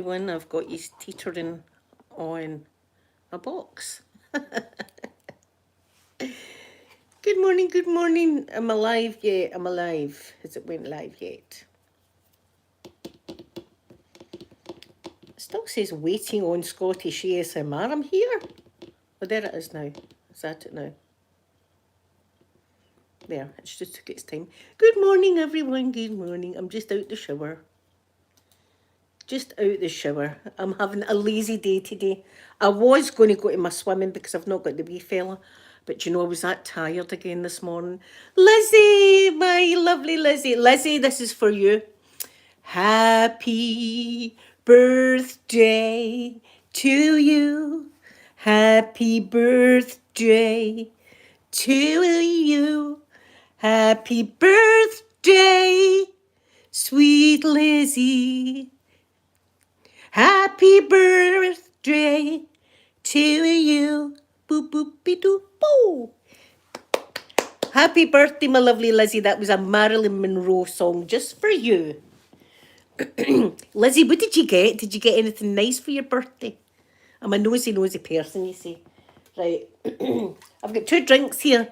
One, I've got you teetering on a box. Good morning, good morning. Am I live yet? Am I live? Has it went live yet? It still says waiting on Scottish ASMR. I'm here. Oh, there it is now. Is that it now? There, it's just took its time. Good morning, everyone. Good morning. I'm just out the shower. Just out the shower. I'm having a lazy day today. I was going to go to my swimming because I've not got the wee fella. But you know, I was that tired again this morning. Lizzie, my lovely Lizzie. Lizzie, this is for you. Happy birthday to you. Happy birthday to you. Happy birthday, sweet Lizzie. Happy birthday to you. Boop, boop, be doop, boo. Happy birthday, my lovely Lizzie. That was a Marilyn Monroe song just for you. Lizzie, what did you get? Did you get anything nice for your birthday? I'm a nosy person, you see. Right. I've got two drinks here.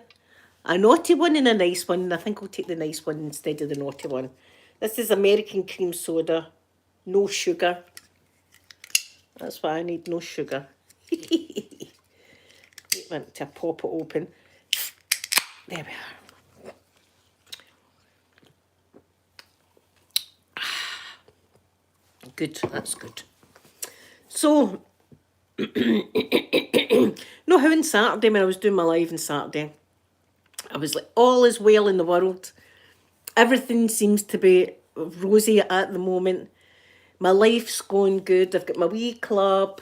A naughty one and a nice one. And I think I'll take the nice one instead of the naughty one. This is American cream soda. No sugar. That's why I need no sugar. Want to pop it open. There we are. Good, that's good. So, no, how on Saturday, when I was doing my live on Saturday, I was like, all is well in the world. Everything seems to be rosy at the moment. My life's going good. I've got my wee club.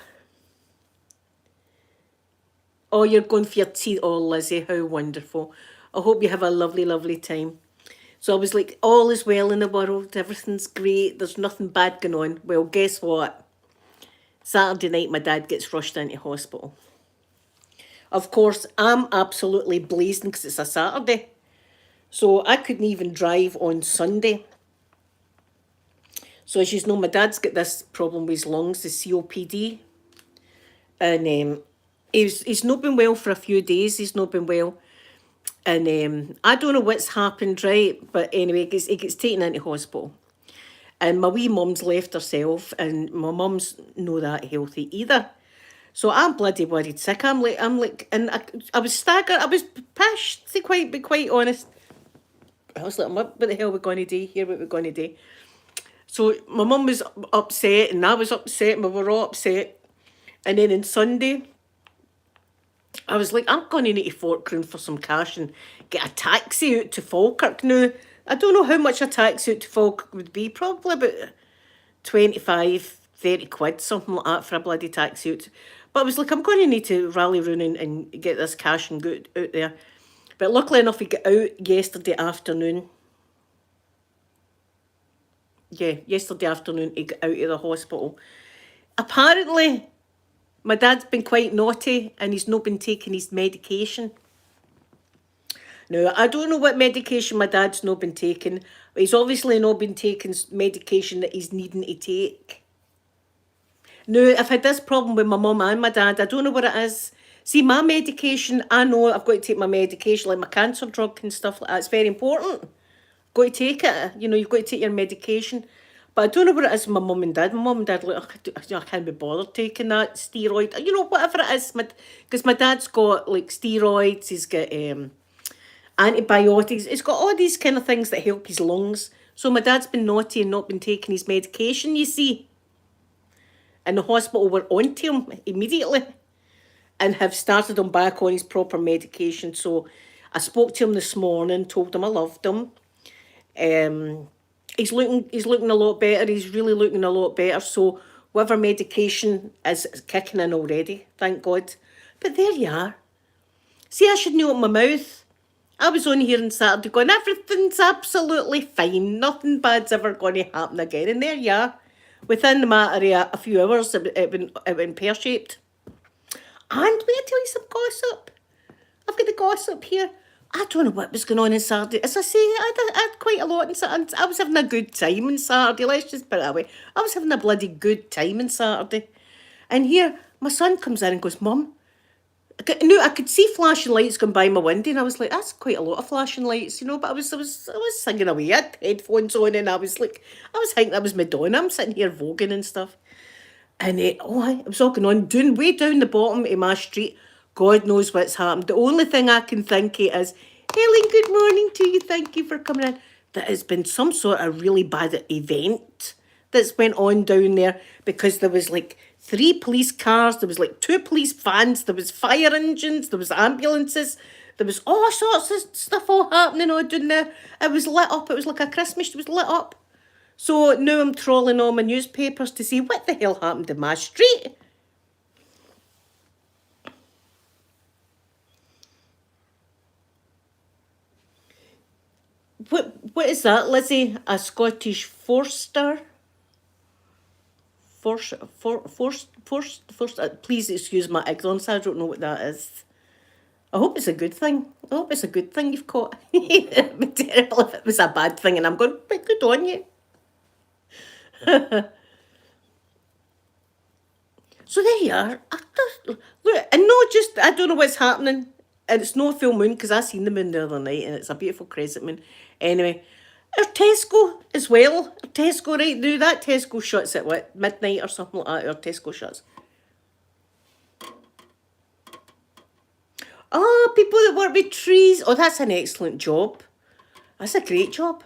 Oh, you're going for your tea. Oh, Lizzie, how wonderful. I hope you have a lovely, lovely time. So I was like, all is well in the world. Everything's great. There's nothing bad going on. Well, guess what? Saturday night, my dad gets rushed into hospital. Of course, I'm absolutely blazing because it's a Saturday. So I couldn't even drive on Sunday. So as you know, my dad's got this problem with his lungs, the COPD. And he's not been well for a few days. He's not been well. And I don't know what's happened, right? But anyway, he gets taken into hospital. And my wee mum's left herself, and my mum's no that healthy either. So I'm bloody worried sick. And I was staggered. I was pissed, to be quite honest. I was like, what the hell are we going to do here? What are we going to do? So my mum was upset, and I was upset, and we were all upset. And then on Sunday, I was like, I'm going to need to fork round for some cash and get a taxi out to Falkirk. Now, I don't know how much a taxi out to Falkirk would be. Probably about 25, 30 quid, something like that for a bloody taxi out. But I was like, I'm going to need to rally round and get this cash and go out there. But luckily enough, we got out yesterday afternoon. Yeah, yesterday afternoon, he got out of the hospital. Apparently, my dad's been quite naughty and he's not been taking his medication. Now, I don't know what medication my dad's not been taking, but he's obviously not been taking medication that he's needing to take. Now, I've had this problem with my mum and my dad. I don't know what it is. See, my medication, I know I've got to take my medication, like my cancer drug and stuff like that. It's very important. Got to take it. You know, you've got to take your medication. But I don't know what it is with my mum and dad. My mum and dad, like, I can't be bothered taking that steroid. You know, whatever it is. Because my dad's got, like, steroids. He's got antibiotics. He's got all these kind of things that help his lungs. So my dad's been naughty and not been taking his medication, you see. And the hospital were onto him immediately and have started him back on his proper medication. So I spoke to him this morning, told him I loved him. He's looking a lot better. He's really looking a lot better. So whatever medication is kicking in already, thank God. But there you are. See, I shouldn't open my mouth. I was on here on Saturday going, everything's absolutely fine. Nothing bad's ever going to happen again. And there you are. Within the matter of a few hours, it went pear-shaped. And may I tell you some gossip? I've got the gossip here. I don't know what was going on Saturday. As I say, I had quite a lot on Saturday. I was having a good time on Saturday. Let's just put it that way. I was having a bloody good time on Saturday. And here, my son comes in and goes, Mum, I could see flashing lights going by my window, and I was like, "That's quite a lot of flashing lights, you know." But I was singing away. I had headphones on, and I was thinking that was Madonna. I'm sitting here voguing and stuff, and it was all going on, doing way down the bottom of my street. God knows what's happened. The only thing I can think of is, Helen, good morning to you. Thank you for coming in. That has been some sort of really bad event that's went on down there, because there was like 3 police cars, there was like 2 police vans, there was fire engines, there was ambulances, there was all sorts of stuff all happening all down there. It was lit up, it was like a Christmas, it was lit up. So now I'm trawling all my newspapers to see what the hell happened in my street. What is that, Lizzie? A Scottish Forster? Please excuse my ignorance. I don't know what that is. I hope it's a good thing. I hope it's a good thing you've caught. It'd be terrible if it was a bad thing, and I'm going, but good on you. So there you are. Look, and no, just I don't know what's happening, and it's no full moon because I seen the moon the other night, and it's a beautiful crescent moon. Anyway, our Tesco as well. Our Tesco right now. That Tesco shuts at what, midnight or something like that. Our Tesco shuts. Oh, people that work with trees. Oh, that's an excellent job. That's a great job.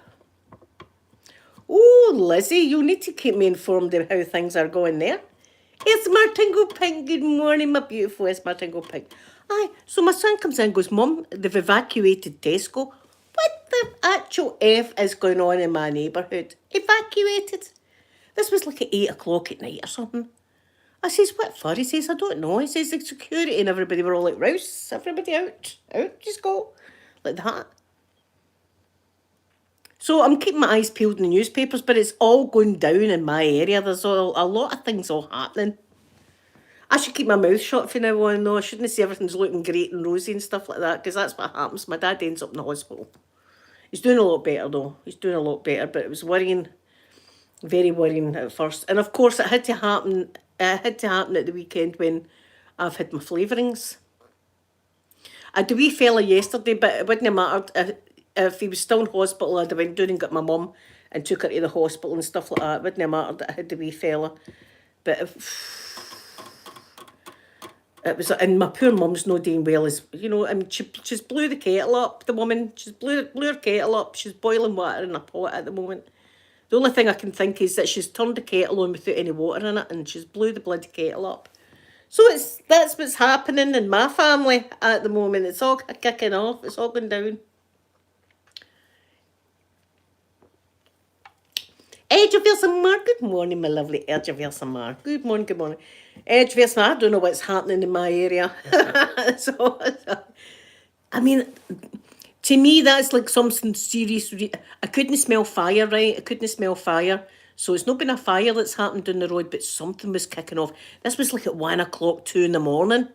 Oh, Lizzie, you'll need to keep me informed of how things are going there. It's Martingo Pink. Good morning, my beautiful. It's Martingo Pink. Aye, so my son comes in and goes, Mum, they've evacuated Tesco. What the actual F is going on in my neighbourhood? Evacuated? This was like at 8 o'clock at night or something. I says, what for? He says, I don't know. He says, the security and everybody were all like, Rouse, everybody out, just go. Like that. So I'm keeping my eyes peeled in the newspapers, but it's all going down in my area. There's a lot of things all happening. I should keep my mouth shut for now on, though. I shouldn't say everything's looking great and rosy and stuff like that, because that's what happens. My dad ends up in the hospital. He's doing a lot better, though. He's doing a lot better, but it was worrying, very worrying at first. And of course, it had to happen. It had to happen at the weekend when I've had my flavourings. I had a wee fella yesterday, but it wouldn't have mattered. If he was still in hospital, I'd have went down and got my mum and took her to the hospital and stuff like that. It wouldn't have mattered that I had the wee fella. But it was, and my poor mum's not doing well, as you know. I mean, she's blew the kettle up. The woman, she's blew her kettle up. She's boiling water in a pot at the moment. The only thing I can think is that she's turned the kettle on without any water in it, and she's blew the bloody kettle up. So that's what's happening in my family at the moment. It's all kicking off. It's all going down. Edgeversamar, good morning, my lovely Edgeversamar. Good morning, good morning. Edgeversamar, I don't know what's happening in my area. so, I mean, to me, that's like something serious. I couldn't smell fire, right? I couldn't smell fire. So it's not been a fire that's happened down the road, but something was kicking off. This was like at 1 o'clock, 2 in the morning.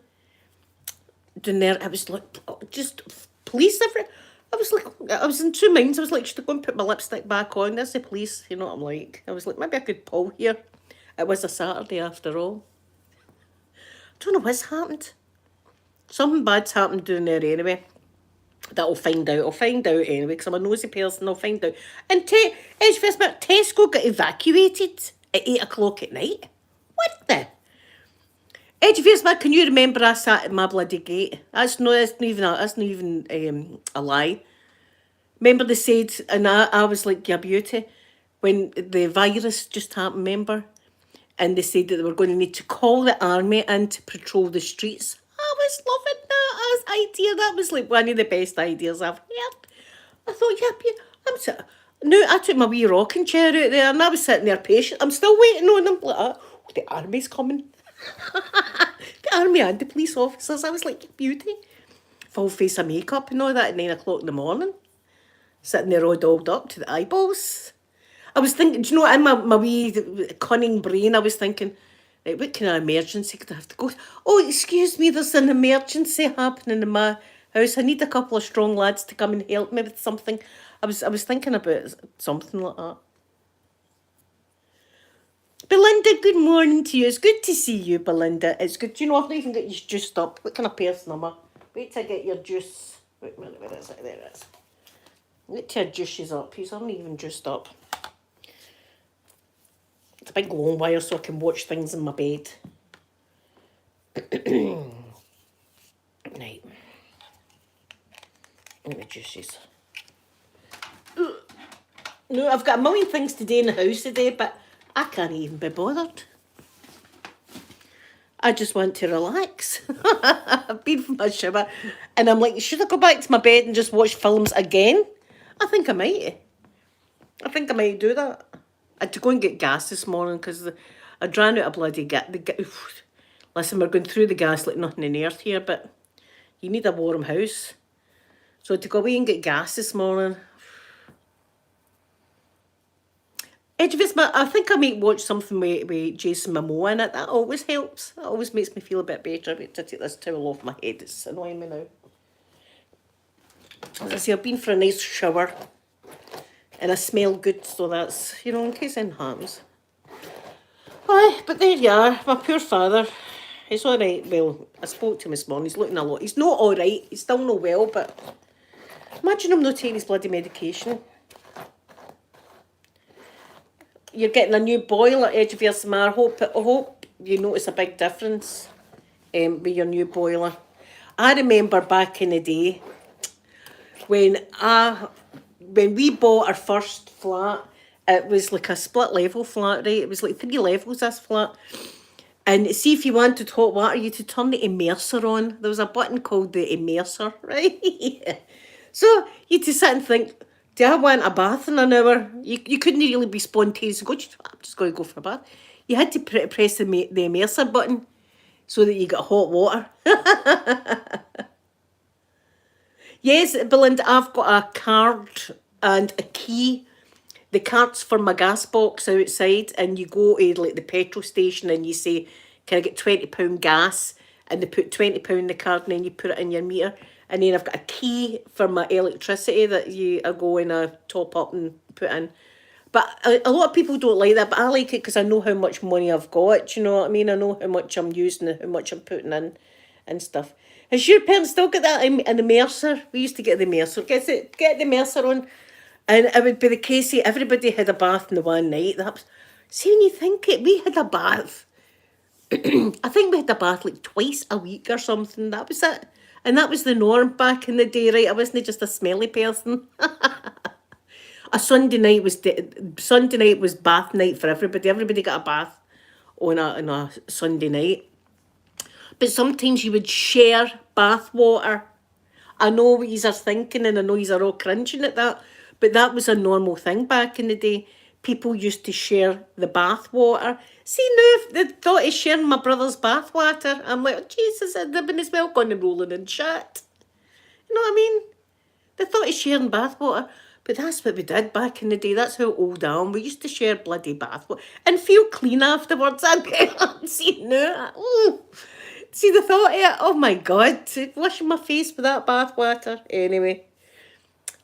Down there, I was like, just police everywhere. I was like, I was in 2 minds. I was like, should I go and put my lipstick back on? There's the police, you know what I'm like. I was like, maybe I could pull here. It was a Saturday after all. I don't know what's happened. Something bad's happened down there anyway. That I'll find out. I'll find out anyway, because I'm a nosy person. I'll find out. And Tesco got evacuated at 8 o'clock at night. What the? Edgeversamar, can you remember I sat at my bloody gate? That's not even a lie. Remember they said, and I was like, your beauty, when the virus just happened, remember? And they said that they were going to need to call the army in to patrol the streets. I was loving that as idea. That was like one of the best ideas I've heard. I thought, yeah, I took my wee rocking chair out there, and I was sitting there patient. I'm still waiting on them. Like, oh, the army's coming. The army and the police officers. I was like, beauty. Full face of makeup and all that at 9 o'clock in the morning. Sitting there all dolled up to the eyeballs. I was thinking, do you know what, in my wee cunning brain, I was thinking, right, what kind of emergency could I have to go? Oh, excuse me, there's an emergency happening in my house. I need a couple of strong lads to come and help me with something. I was thinking about something like that. Belinda, good morning to you. It's good to see you, Belinda. It's good. You know, I've not even got you juiced up. What kind of person am I? Wait till I get your juice. Wait, where is it? There it is. Wait till your juices up. He's not even juiced up. It's a big long wire so I can watch things in my bed. Right. Let me juices. No, I've got a million things to do in the house today, but I can't even be bothered. I just want to relax. I've been from my shower and I'm like, should I go back to my bed and just watch films again? I think I might. I think I might do that. I had to go and get gas this morning because I ran out of bloody gas. Listen, we're going through the gas like nothing in the earth here, but you need a warm house. So I had to go away and get gas this morning. I think I might watch something with Jason Momoa in it. That always helps. That always makes me feel a bit better. I need to take this towel off my head. It's annoying me now. As I say, I've been for a nice shower. And I smell good, so that's, you know, in case anything happens. Aye, but there you are. My poor father. He's all right. Well, I spoke to him this morning. He's looking a lot. He's not all right. He's still not well, but imagine him not taking his bloody medication. You're getting a new boiler, Edge of your Samar. I hope you notice a big difference with your new boiler. I remember back in the day when we bought our first flat, it was like a split level flat, right? It was like 3 levels, this flat. And see, if you wanted hot water, you had to turn the immerser on. There was a button called the immerser, right? So you had to sit and think, do I want a bath in an hour? You couldn't really be spontaneous and go, I'm just going to go for a bath. You had to press the immerser button so that you got hot water. Yes, Belinda, I've got a card and a key. The card's for my gas box outside, and you go to like the petrol station and you say, can I get £20 gas? And they put £20 in the card and then you put it in your meter. And then I've got a key for my electricity that you go and top up and put in. But a lot of people don't like that, but I like it because I know how much money I've got, you know what I mean? I know how much I'm using and how much I'm putting in and stuff. Has your parents still got that in the Mercer? We used to get the Mercer. Get the Mercer on. And it would be the case that everybody had a bath in the one night. See, when you think it, we had a bath. I think we had a bath like twice a week or something. That was it. And that was the norm back in the day, right? I wasn't just a smelly person. A Sunday night was bath night for everybody. Everybody got a bath on a Sunday night. But sometimes you would share bath water. I know what you are thinking, and I know you are all cringing at that, but that was a normal thing back in the day. People used to share the bath water. See, now the thought of sharing my brother's bath water, I'm like, oh, Jesus, they've been as well gone and rolling in shit. You know what I mean? The thought of sharing bath water. But that's what we did back in the day. That's how old I am. We used to share bloody bath water and feel clean afterwards. See, now, see the thought of it? Oh my God, washing my face with that bath water. Anyway,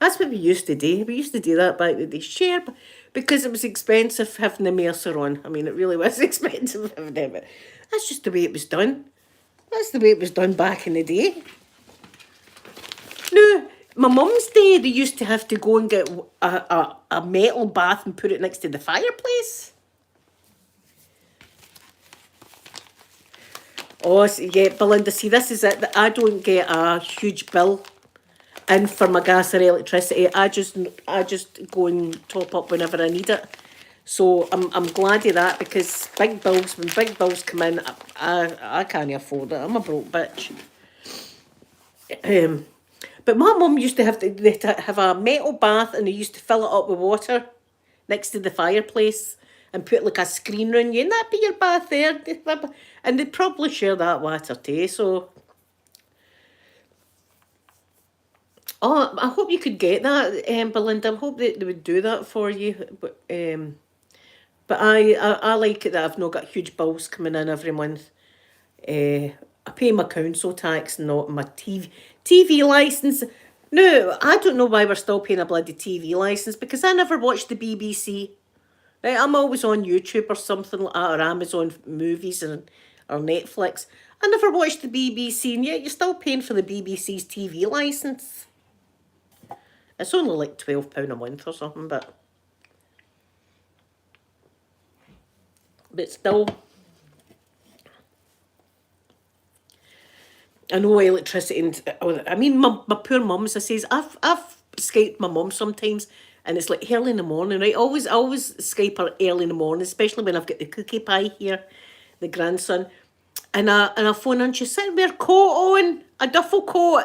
that's what we used to do. We used to do that back in the day. Share, because it was expensive having the Mercer on. I mean, it really was expensive having it, but that's just the way it was done. That's the way it was done back in the day. No, my mum's day, they used to have to go and get a metal bath and put it next to the fireplace. Oh, yeah, Belinda, see, this is it. I don't get a huge bill in for my gas or electricity. I just go and top up whenever I need it. So I'm glad of that, because when big bills come in, I can't afford it. I'm a broke bitch. But my mum used to have a metal bath, and they used to fill it up with water next to the fireplace and put like a screen around you, and that'd be your bath there. And they'd probably share that water too, so. Oh, I hope you could get that, Belinda. I hope that they would do that for you. But I like it that I've not got huge bills coming in every month. I pay my council tax, not my TV licence. No, I don't know why we're still paying a bloody TV licence, because I never watched the BBC. Right, I'm always on YouTube or something like that, or Amazon movies or Netflix. I never watched the BBC, and yet you're still paying for the BBC's TV licence. It's only like £12 a month or something, but still. I know electricity, and I mean, my poor mum's. I says I've Skyped my mum sometimes, and it's like early in the morning, right? I always Skype her early in the morning, especially when I've got the cookie pie here, the grandson, and I phone her and she's sitting with her coat on, a duffel coat,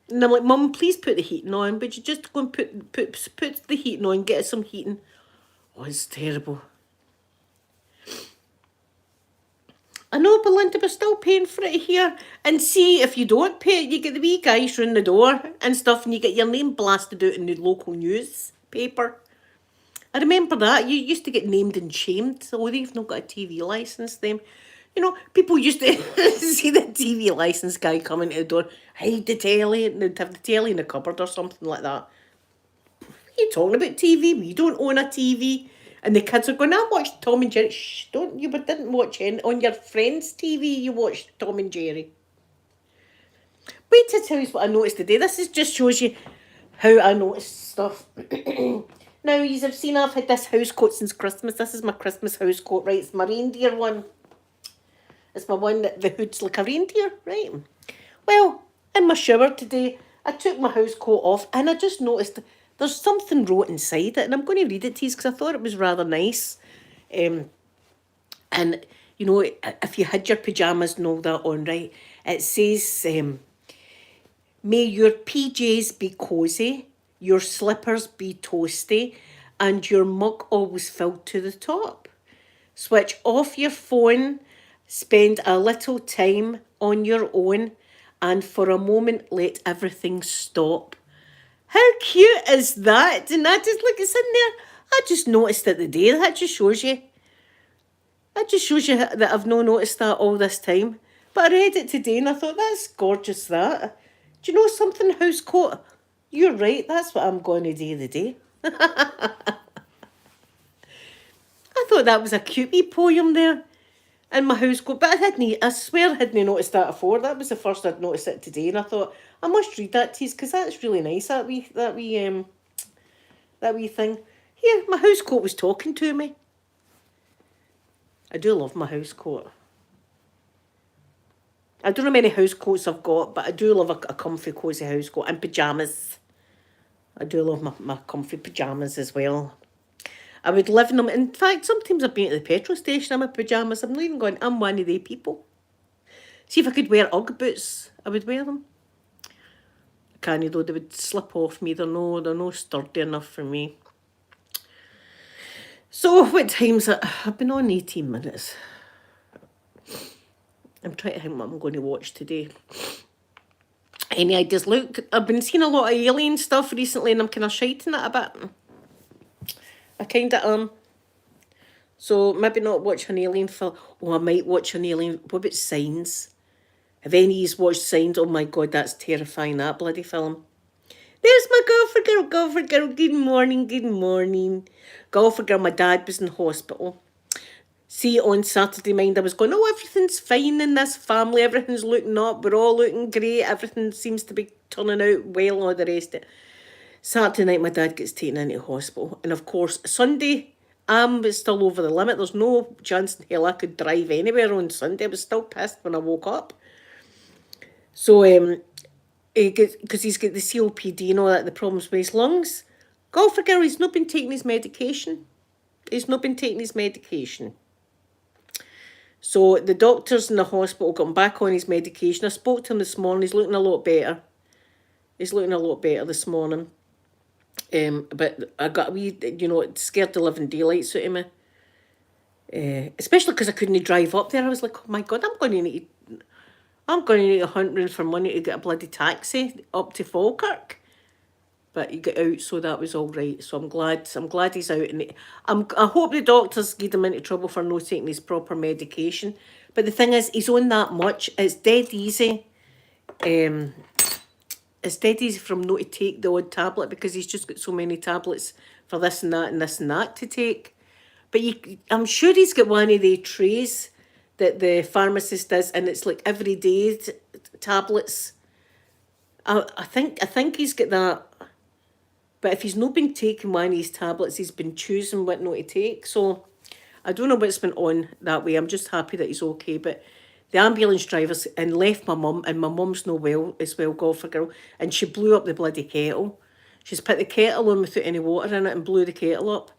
and I'm like, Mum, please put the heating on. But you just go and put the heating on, get us some heating. Oh, it's terrible. I know, but Linda, we're still paying for it here. And see, if you don't pay it, you get the wee guys round the door and stuff, and you get your name blasted out in the local newspaper. I remember that. You used to get named and shamed. Oh, they've not got a TV licence, them. You know, people used to see the TV licence guy coming to the door, hide the telly, and they'd have the telly in the cupboard or something like that. What are you talking about TV? We don't own a TV. And the kids are going, I watched Tom and Jerry. Shh, don't you, but didn't watch it. On your friend's TV, you watched Tom and Jerry. Wait to tell you what I noticed today. This just shows you how I notice stuff. Now, you have seen I've had this house coat since Christmas. This is my Christmas house coat, right? It's my reindeer one. It's my one that the hood's like a reindeer, right? Well, in my shower today, I took my house coat off and I just noticed there's something wrote inside it, and I'm going to read it to you because I thought it was rather nice. And, you know, if you had your pyjamas and all that on, right, it says, may your PJs be cosy, your slippers be toasty, and your mug always filled to the top. Switch off your phone, spend a little time on your own, and for a moment let everything stop. How cute is that? And I just look, it's in there. I just noticed it today. That just shows you. That just shows you that I've not noticed that all this time. But I read it today and I thought, that's gorgeous, that. Do you know something, house coat? You're right, that's what I'm going to do today. I thought that was a cute wee poem there in my house coat, but I swear I hadn't noticed that before. That was the first I'd noticed it today, and I thought, I must read that to you, because that's really nice, that wee thing. Here, my house coat was talking to me. I do love my house coat. I don't know how many house coats I've got, but I do love a comfy, cosy house coat, and pyjamas. I do love my comfy pyjamas as well. I would live in them. In fact, sometimes I've been at the petrol station in my pyjamas. I'm not even going, I'm one of the people. See, if I could wear Ugg boots, I would wear them. I can't, though, they would slip off me. They're no sturdy enough for me. So, what time's it? I've been on 18 minutes. I'm trying to think what I'm going to watch today. Any ideas? Look, I've been seeing a lot of alien stuff recently, and I'm kind of shiting it a bit. I kind of am. So maybe not watch an alien film. Oh, I might watch an alien. What about Signs? Have any of you watched Signs? Oh my God, that's terrifying, that bloody film. There's my golfer girl. Good morning, good morning. Golfer girl, my dad was in hospital. See, on Saturday Mind, I was going, oh, everything's fine in this family. Everything's looking up. We're all looking great. Everything seems to be turning out well, all the rest of it. Saturday night, my dad gets taken into hospital. And of course, Sunday, I'm still over the limit. There's no chance in hell I could drive anywhere on Sunday. I was still pissed when I woke up. So, because he's got the COPD and all that, the problems with his lungs. Golfer girl, he's not been taking his medication. So the doctors in the hospital got him back on his medication. I spoke to him this morning. He's looking a lot better. This morning. But I got a wee, it scared the living daylights out of me. Especially because I couldn't drive up there. I was like, oh my God, I'm going to need £100 for money to get a bloody taxi up to Falkirk. But he got out, so that was all right. So I'm glad he's out. And I hope the doctors get him into trouble for not taking his proper medication. But the thing is, he's on that much. It's dead easy instead he's from not to take the odd tablet because he's just got so many tablets for this and that and this and that to take. But I'm sure he's got one of the trays that the pharmacist does, and it's like everyday tablets. I think he's got that. But if he's not been taking one of his tablets, he's been choosing what not to take. So I don't know what's been on that way. I'm just happy that he's okay. But the ambulance driver's and left my mum, and my mum's no well as well, golfer girl, and she blew up the bloody kettle. She's put the kettle on without any water in it and blew the kettle up.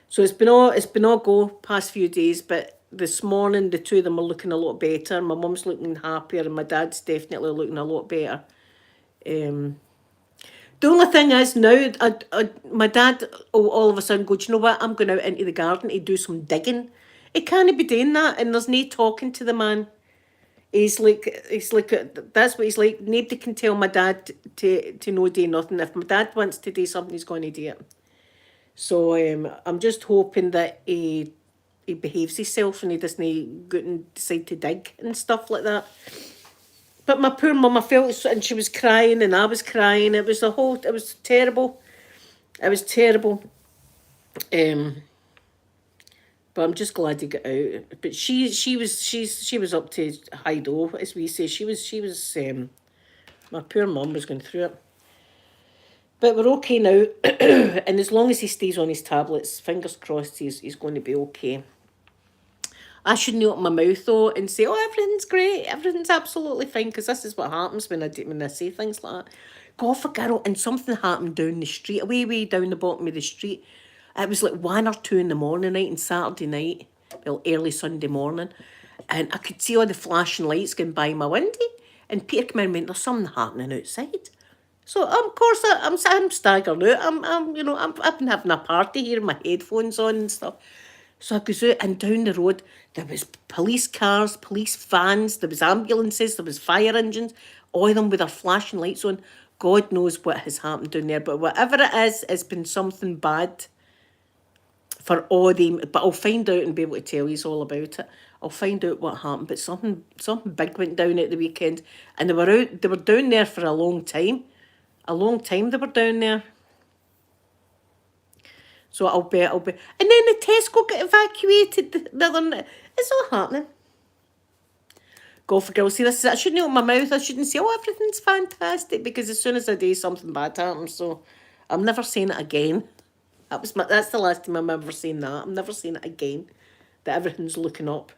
So it's been all go past few days, but this morning the two of them are looking a lot better. My mum's looking happier, and my dad's definitely looking a lot better. The only thing is now, my dad will all of a sudden go, do you know what, I'm going out into the garden to do some digging. He can't be doing that, and there's no talking to the man. He's like, that's what he's like. Nobody can tell my dad to no do nothing. If my dad wants to do something, he's going to do it. So I'm just hoping that he behaves himself and he doesn't go and decide to dig and stuff like that. But my poor mum, I felt, and she was crying and I was crying. It was terrible. It was terrible. But I'm just glad he got out. But she was up to high do, as we say. She was my poor mum was going through it. But we're okay now, and as long as he stays on his tablets, fingers crossed, he's going to be okay. I shouldn't open my mouth though and say, "Oh, everything's great, everything's absolutely fine," because this is what happens when I say things like that. God for girl, and something happened down the street, way down the bottom of the street. It was like 1 or 2 in the morning night on Saturday night, well, early Sunday morning, and I could see all the flashing lights going by my window. And Peter came in and went, "There's something happening outside." So of course I'm staggering out. I've been having a party here, my headphones on and stuff. So I goes out, and down the road there was police cars, police vans, there was ambulances, there was fire engines, all of them with their flashing lights on. God knows what has happened down there, but whatever it is, it's been something bad for all them. But I'll find out and be able to tell you all about it. I'll find out what happened. But something big went down at the weekend, and they were down there for a long time. A long time they were down there. So I'll bet. And then the Tesco got evacuated the other night. It's all happening. Go for girls. See, I shouldn't open my mouth. I shouldn't say, "Oh, everything's fantastic," because as soon as I do, something bad happens. So I'm never saying it again. That's the last time I'm ever saying that. I'm never saying it again. That everything's looking up.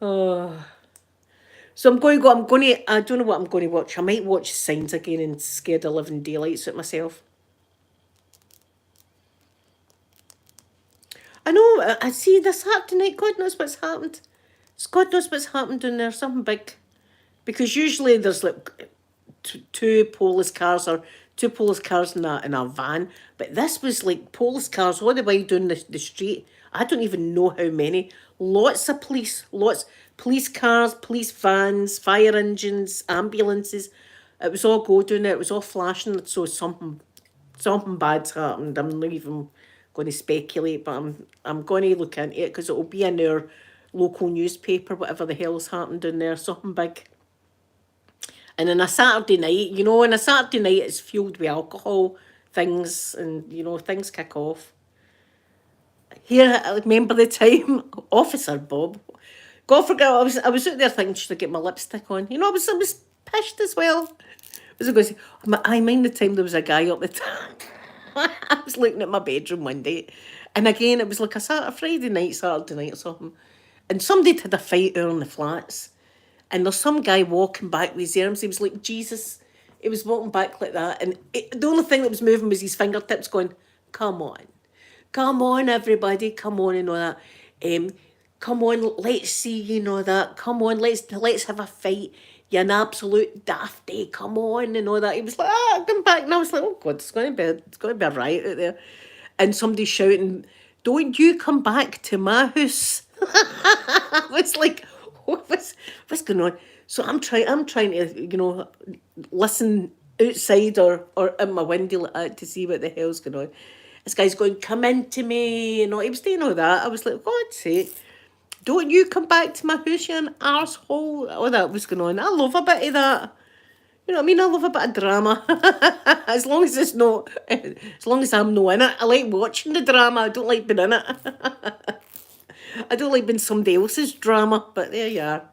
Oh. So I don't know what I'm going to watch. I might watch Signs again and scare the living daylights out myself. I know, I see this Saturday night, God knows what's happened. God knows what's happened down there, something big. Because usually there's like two police cars in a van. But this was like police cars all the way down the street. I don't even know how many. Lots of police cars, police vans, fire engines, ambulances. It was all go down there. It was all flashing. So something bad's happened. I'm not even going to speculate, but I'm going to look into it because it will be in our local newspaper, whatever the hell's happened down there. Something big. And on a Saturday night, it's filled with alcohol, things, and, things kick off. Here, I remember the time, Officer Bob, God forget, I was out there thinking, should I get my lipstick on? I was pissed as well. I was going to say, I mind the time there was a guy up the top. I was looking at my bedroom one day, and again, it was like a Saturday night or something, and somebody had a fight out on the flats, and there's some guy walking back with his arms. He was like, Jesus, he was walking back like that, and the only thing that was moving was his fingertips going, come on, everybody, come on, and all that. Come on, let's see, that. Come on, let's have a fight. You're an absolute dafty. Come on, and all that. He was like, come back, and I was like, oh God, it's going to be a riot out there. And somebody shouting, "Don't you come back to my house!" I was like, what's going on? So I'm trying to, listen outside or in my window like that to see what the hell's going on. This guy's going, "Come into me," he was doing all that. I was like, God's sake. Don't you come back to my house, you an arsehole. Oh, that was going on. I love a bit of that. You know what I mean? I love a bit of drama. As long as it's not, as long as I'm not in it. I like watching the drama. I don't like being in it. I don't like being somebody else's drama, but there you are.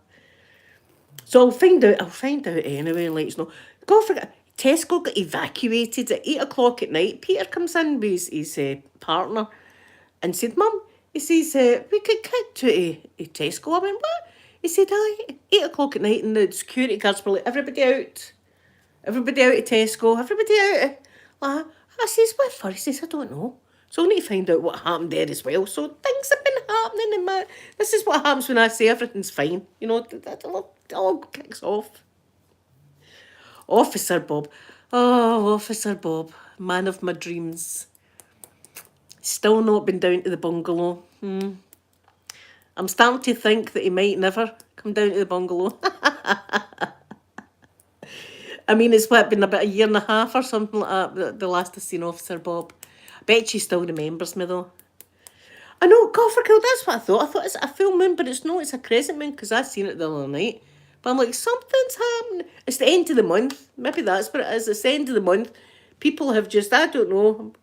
So I'll find out. I'll find out anyway and let you know. God forget. Tesco got evacuated at 8 o'clock at night. Peter comes in with his partner and said, "Mum," he says, "we could get to Tesco." I went, "What?" He said, "Aye, 8 o'clock at night," and the security guards were like, "Everybody out. Everybody out of Tesco. Everybody out." I says, "What for?" He says, "I don't know." So I need to find out what happened there as well. So things have been happening in my... This is what happens when I say everything's fine. You know, it all kicks off. Officer Bob. Oh, Officer Bob. Man of my dreams. Still not been down to the bungalow. I'm starting to think that he might never come down to the bungalow. I mean, it's been about a year and a half or something like that, the last I've seen Officer Bob. I bet she still remembers me though. I know, Cofferkill, that's what I thought. I thought it's a full moon, but it's not, it's a crescent moon because I seen it the other night. But I'm like, something's happening. It's the end of the month. Maybe that's what it is. It's the end of the month. People have just, I don't know,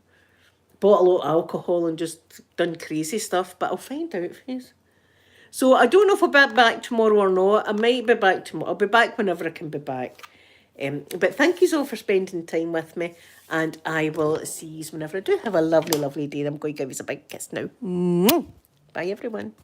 bought a lot of alcohol and just done crazy stuff, but I'll find out, please. So I don't know if I'll be back tomorrow or not. I might be back tomorrow. I'll be back whenever I can be back. But thank you all for spending time with me, and I will see you whenever I do. Have a lovely, lovely day. I'm going to give you a big kiss now. Bye, everyone.